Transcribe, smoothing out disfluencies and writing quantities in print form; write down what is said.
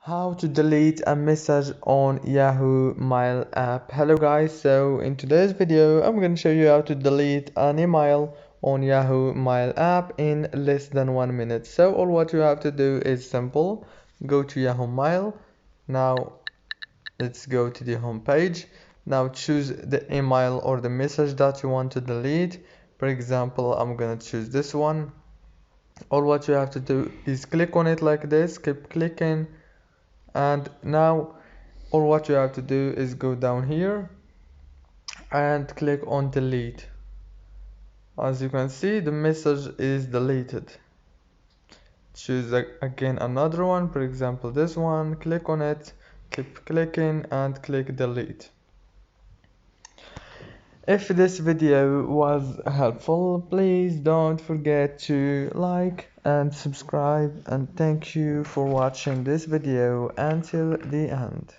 How to delete a message on Yahoo Mail app. Hello guys, so in today's video I'm going to show you how to delete an email on Yahoo Mail app in less than 1 minute. So all what you have to do is simple. Go to Yahoo Mail. Now let's go to the home page. Now choose the email or the message that you want to delete. For example, I'm going to choose this one. All what you have to do is click on it like this, keep clicking, and now all what you have to do is go down here and click on delete. As you can see, the message is deleted. Choose again another one, for example this one, click on it, keep clicking and click delete. If this video was helpful, please don't forget to like and subscribe, and thank you for watching this video until the end.